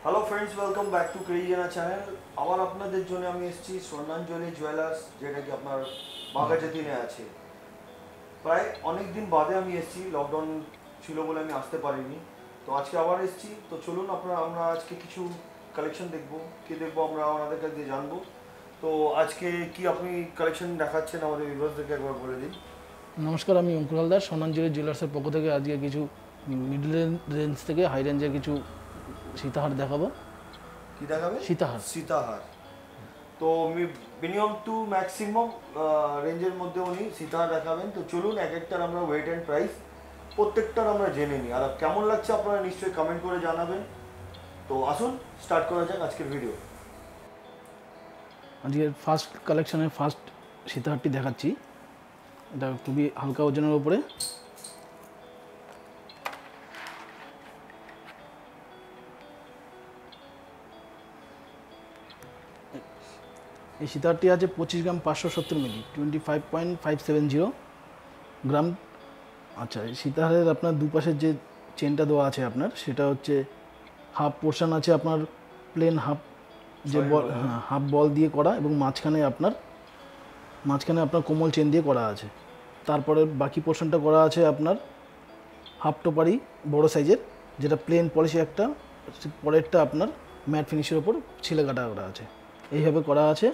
Hello friends, welcome back to ক্রেজিয়ানা channel. আবার আপনাদের জন্য আমি এসেছি স্বর্ণাঞ্জলি জুয়েলার্স, যেটা কি আপনার বাঘাযতীনে আছে। প্রায় অনেক দিন বাদে আমি এসেছি, লকডাউন ছিল বলে আমি আসতে পারিনি। তো আজকে আবার এসেছি। তো চলুন আমরা আজকে কিছু কালেকশন দেখবো, কি দেখবো আমরা ওনাদের কাছে দিয়ে জানবো। তো আজকে কি আপনি কালেকশন দেখাচ্ছেন আমাদের ভিউয়ার্সদেরকে একবার বলে দিন। নমস্কার, আমি অঙ্কুর হালদার। স্বর্ণাঞ্জলি জুয়েলার্সের পক্ষ থেকে আজকে কিছু মিডল রেঞ্জ থেকে হাই রেঞ্জের কিছু সীতাহার দেখাবো। কি দেখাবে? সীতাহার। সীতাহার। তো মিনিমাম টু ম্যাক্সিমাম রেঞ্জের মধ্যে উনি সীতাহার দেখাবেন। তো চলুন এক একটার আমরা ওয়েট অ্যান্ড প্রাইস প্রত্যেকটার আমরা জেনে নিই। আর কেমন লাগছে আপনারা নিশ্চয়ই কমেন্ট করে জানাবেন। তো আসুন স্টার্ট করা যাক আজকের ভিডিও। আজকের ফার্স্ট কালেকশনের ফার্স্ট সীতাহারটি দেখাচ্ছি। এটা খুবই হালকা ওজনের উপরে। এই সীতাহারটি আছে 25 গ্রাম 570 মিলি, 25.570 গ্রাম। আচ্ছা, এই সীতাহারের আপনার দুপাশের যে চেনটা দেওয়া আছে আপনার, সেটা হচ্ছে হাফ পোর্শন আছে আপনার প্লেন হাফ, যে বল, হ্যাঁ, হাফ বল দিয়ে করা, এবং মাঝখানে আপনার কোমল চেন দিয়ে করা আছে। তারপরে বাকি পোর্শনটা করা আছে আপনার হাফ টোপারি বড় সাইজের, যেটা প্লেন পলিশি একটা, পরেরটা আপনার ম্যাট ফিনিশের ওপর ছিলে কাটা করা আছে, এইভাবে করা আছে।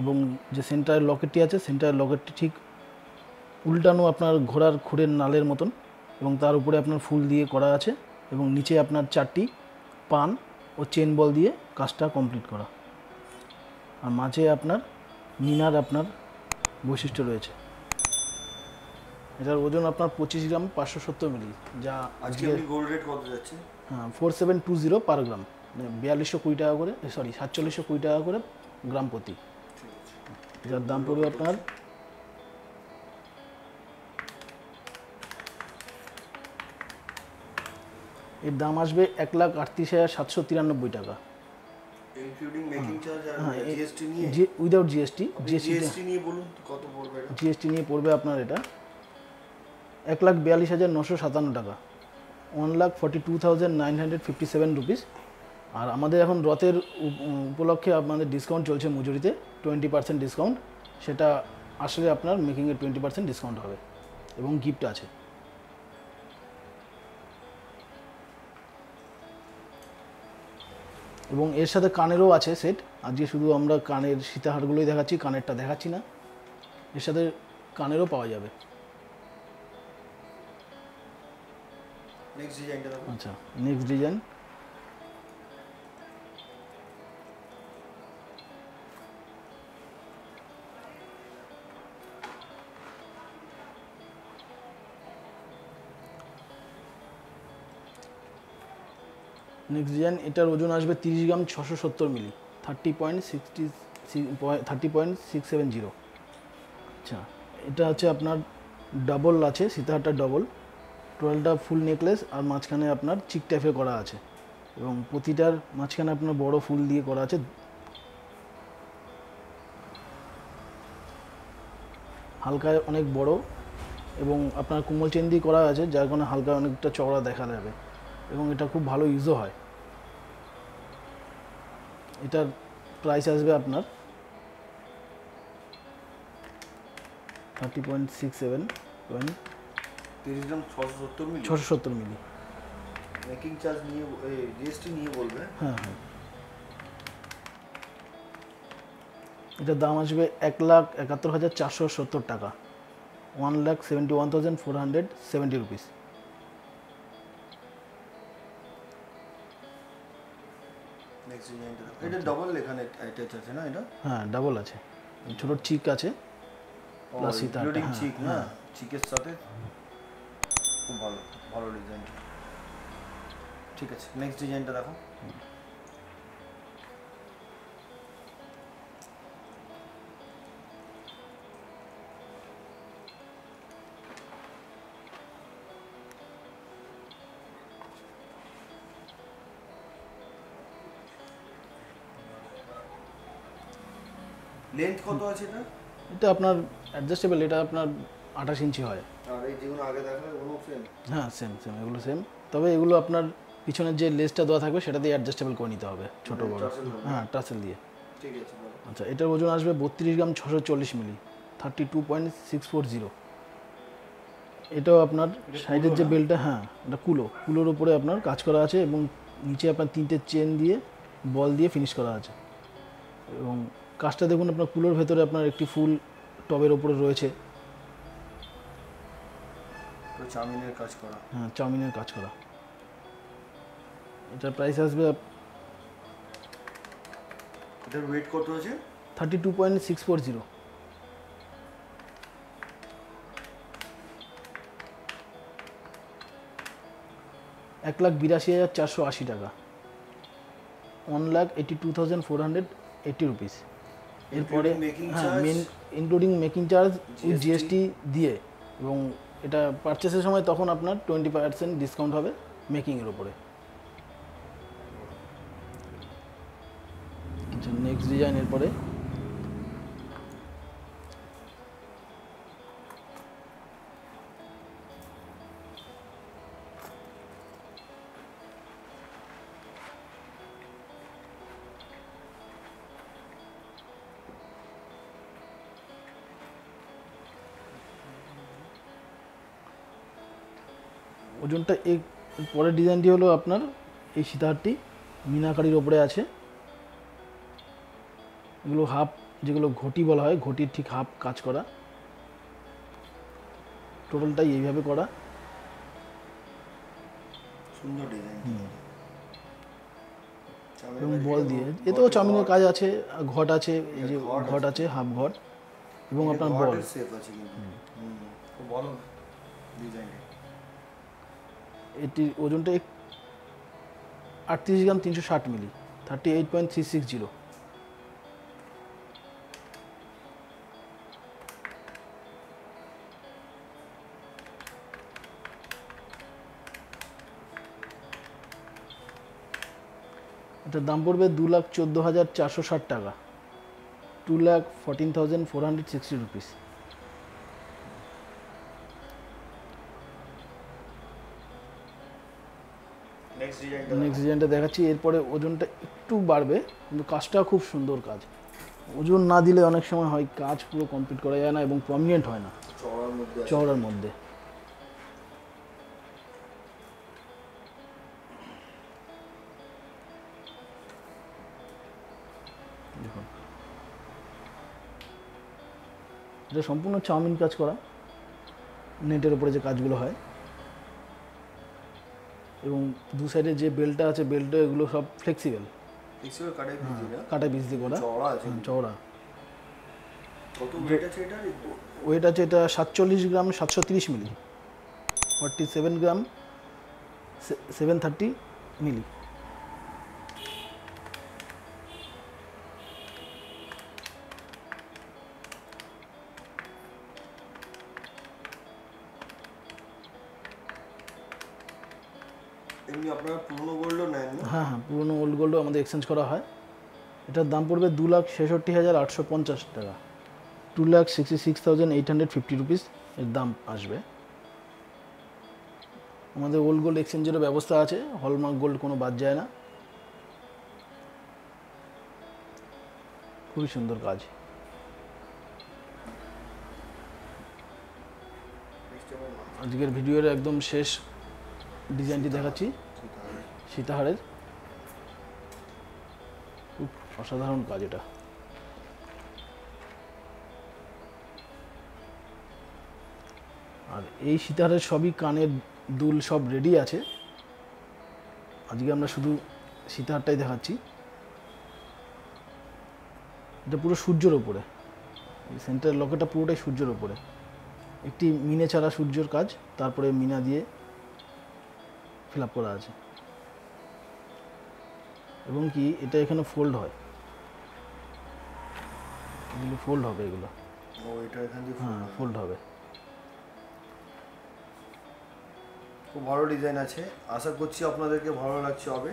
এবং যে সেন্টারের লকেটটি আছে, সেন্টারের লকেটটি ঠিক উল্টানো আপনার ঘোড়ার খুরের নালের মতন, এবং তার উপরে আপনার ফুল দিয়ে করা আছে, এবং নিচে আপনার 4টি পান ও চেন বল দিয়ে কাজটা কমপ্লিট করা। আর মাঝে আপনার মিনার আপনার বৈশিষ্ট্য রয়েছে। এটার ওজন আপনার 25 গ্রাম 570 মিলি, যা আজকে আপনি গোল্ড রেট কত যাচ্ছে? হ্যাঁ 4720 পার গ্রাম, মানে 4220 টাকা করে, সরি 4720 টাকা করে গ্রাম প্রতি। যার দাম পড়বে আপনার এর দাম আসবে 1,38,793 টাকা, ইনক্লুডিং মেকিং চার্জ আর জিএসটি নিয়ে। Without GST. জিএসটি নিয়ে বলুন কত পড়বে এটা? জিএসটি নিয়ে পড়বে আপনার এটা 1,42,957 টাকা, 1,42,957 রুপিস। আর আমাদের এখন রথের উপলক্ষে আপনাদের ডিসকাউন্ট চলছে মজুরিতে, 20% ডিসকাউন্ট। সেটা আসলে আপনার মেকিংয়ে 20% ডিসকাউন্ট হবে, এবং গিফট আছে। এবং এর সাথে কানেরও আছে সেট। আজকে শুধু আমরা কানের সীতাহারগুলোই দেখাচ্ছি, কানেরটা দেখাচ্ছি না। এর সাথে কানেরও পাওয়া যাবে। নেক্সট ডিজাইনটা দেখুন। আচ্ছা, নেক্সট ডিজাইন। নেক্সট ডিজাইন, এটার ওজন আসবে 30 গ্রাম 670 মিলি, 30.670। আচ্ছা, এটা হচ্ছে আপনার ডাবল আছে, সীতাহারটা ডবল, টোটালটা ফুল নেকলেস, আর মাঝখানে আপনার চিক টাইপের করা আছে, এবং প্রতিটার মাঝখানে আপনার বড় ফুল দিয়ে করা আছে। হালকায় অনেক বড়, এবং আপনার কোমল চেন দিয়ে করা আছে, যার কারণে হালকা অনেকটা চওড়া দেখা যাবে, এবং এটা খুব ভালো ইউজও হয়। এটার প্রাইস আসবে আপনার 30.67 30 গ্রাম 670 মিলি, 670 মিলি। মেকিং চার্জ নিয়ে জিএসটি নিয়ে বলবে। হ্যাঁ হ্যাঁ, এটার দাম আসবে 1,71,470 টাকা, 1,71,470 রুপিস। নেক্সট ডিজাইনটা দেখুন। এটা ডাবল এখানে অ্যাটাচ আছে না এটা? হ্যাঁ, ডাবল আছে, ছোট চিক আছে, প্লাস সীতাহারটা। ইনক্লুডিং হ্যাঁ চিক না? হ্যাঁ, চিকের সাথে খুব ভালো ভালো ডিজাইন। ঠিক আছে, নেক্সট ডিজাইনটা দেখো। লেন্থ কত আছে এটা? এটা আপনার অ্যাডজাস্টেবল, এটা আপনার 28 ইঞ্চি হয়। আর এই যেগুলো আগে দেখালে ওগুলো সেম? হ্যাঁ সেম, এগুলো সেম, তবে এগুলো আপনার পিছনের যে লেসটা দেওয়া থাকবে সেটা দিয়ে অ্যাডজাস্টেবল করে নিতে হবে ছোটো বড়। টার্সেল হবে। হ্যাঁ টার্সেল দিয়ে। ঠিক আছে বলো। আচ্ছা এটার ওজন আসবে 32 গ্রাম 640 মিলি, 32.640। এটাও আপনার সাইডের যে বেলটা, হ্যাঁ এটা কুলোর উপরে আপনার কাজ করা আছে এবং নিচে আপনার 3টে চেন দিয়ে বল দিয়ে ফিনিশ করা আছে। এবং কাজটা দেখুন আপনার কুলোর ভেতরে আপনার একটি ফুল টবের ওপরে রয়েছে। তো চাউমিনের কাজ করা। হ্যাঁ চাউমিনের কাজ করা। এটার প্রাইস আসবে এটার ওয়েট কত আছে? 32.640। ₹1,82,480 টাকা, 1,82,480 রুপিস। এরপরে মেকিং হ্যাঁ charge, including making charge with GST GST দিয়ে, এবং এটা পারচেসের সময় তখন আপনার 20% ডিসকাউন্ট হবে মেকিংয়ের ওপরে। আচ্ছা নেক্সট ডিজাইন এরপরে ওজনটা এই পরের ডিজাইনটি হলো আপনার এই সীতাহারটি মিনাকারির ওপরে আছে। এগুলো হাফ, যেগুলো ঘটি বলা হয়, ঘটির ঠিক হাফ কাজ করা, টোটালটাই এইভাবে করা। সুন্দর ডিজাইন। এবং বল দিয়ে, এতেও চাউমিনের কাজ আছে, ঘট আছে, এই যে ঘট আছে হাফ ঘট, এবং আপনার বল। শেপ আছে কিন্তু। খুব ভালো ডিজাইনটা। এটির ওজনটা 38 গ্রাম 360 মিলি, 38.360। এটার দাম পড়বে 2,14,460 টাকা, 2,14,460 রুপিস। নেক্সট ডিজাইনটা দেখাচ্ছি। এরপরে ওজনটা একটু বাড়বে কিন্তু কাজটা খুব সুন্দর কাজ। ওজন না দিলে অনেক সময় হয় কাজ পুরো কমপ্লিট করা যায় না এবং প্রমিনেন্ট হয় না চওড়ার মধ্যে। দেখুন এটা সম্পূর্ণ চাউমিন কাজ করা, নেটের উপরে যে কাজগুলো হয়, এবং দু সাইডে যে বেল্টটা আছে, বেল্টটা এগুলো সব ফ্লেক্সিবল, কাটা পিস দিয়ে করা, চওড়া। কত ওয়েট আছে এটা? ওয়েট আছে এটা 47 গ্রাম 730 মিলি, 47 গ্রাম 730 মিলি। এমনি আপনারা পুরনো গোল্ডও নেন না? হ্যাঁ হ্যাঁ, পুরনো ওল্ড গোল্ডও আমাদের এক্সচেঞ্জ করা হয়। এটার দাম পড়বে 2,66,850 টাকা, 2,66,850 রুপিস এর দাম আসবে। আমাদের ওল্ড গোল্ড এক্সচেঞ্জেরও ব্যবস্থা আছে, হলমার্ক গোল্ড কোনো বাদ যায় না। খুবই সুন্দর কাজ। আজকের ভিডিওর একদম শেষ ডিজাইনটি দেখাচ্ছি, সীতাহারের। খুব অসাধারণ কাজ এটা। আর এই সীতাহারের সবই কানের দুল সব রেডি আছে। আজকে আমরা শুধু সীতাহারটাই দেখাচ্ছি। এটা পুরো সূর্যের ওপরে, এই সেন্টার লকেটটা পুরোটাই সূর্যের ওপরে। একটি মিনে ছাড়া সূর্যের কাজ, তারপরে মিনা দিয়ে ফিল আপ করা আছে। এবং কি এটা এখানে ফোল্ড হয়, এগুলো ফোল্ড হবে, এগুলো হ্যাঁ ফোল্ড হবে। খুব ভালো ডিজাইন আছে, আশা করছি আপনাদেরকে ভালো লাগছে হবে।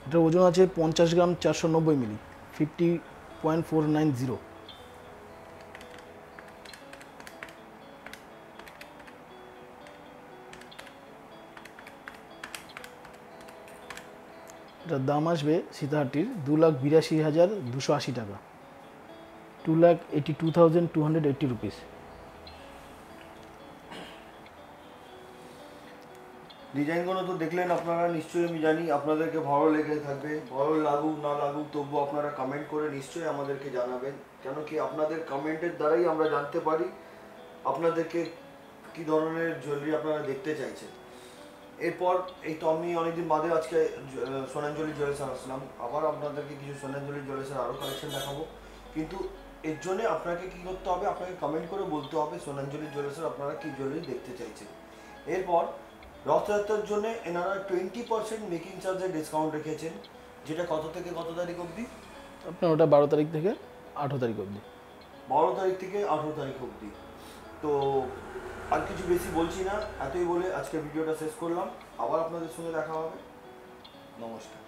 এটার ওজন আছে 50 গ্রাম 490 মিলি, 50.490। এটার দাম আসবে সীতাহারটির 2,82,280 টাকা, 2,82,280 রুপিস। ডিজাইনগুলো তো দেখলেন আপনারা, নিশ্চয়ই আমি জানি আপনাদেরকে ভালো লেগে থাকবে। ভালো লাগুক না লাগুক তবুও আপনারা কমেন্ট করে নিশ্চয়ই আমাদেরকে জানাবেন, কেন কি আপনাদের কমেন্টের দ্বারাই আমরা জানতে পারি আপনাদেরকে কি ধরনের জুয়েলারি আপনারা দেখতে চাইছেন। এরপর এই তো আমি অনেকদিন বাদে আজকে সোনাঞ্জলি জুয়েলার্সে আসলাম, আবার আপনাদেরকে কিছু সোনাঞ্জলি জুয়েলার্সের আরও কালেকশন দেখাবো। কিন্তু এর জন্য আপনাকে কি করতে হবে, আপনাকে কমেন্ট করে বলতে হবে সোনাঞ্জলি জুয়েলার্সের আপনারা কি জুয়েলারি দেখতে চাইছেন। এরপর রথযাত্রার জন্য এনারা 20% মেকিং চার্জের ডিসকাউন্ট রেখেছেন, যেটা কত থেকে কত তারিখ অবধি? আপনার ওটা 12 তারিখ থেকে 18 তারিখ অবধি। 12 তারিখ থেকে 18 তারিখ অবধি। তো আর কিছু বেশি বলছি না, এতই বলে আজকে ভিডিওটা শেষ করলাম। আবার আপনাদের সঙ্গে দেখা হবে। নমস্কার।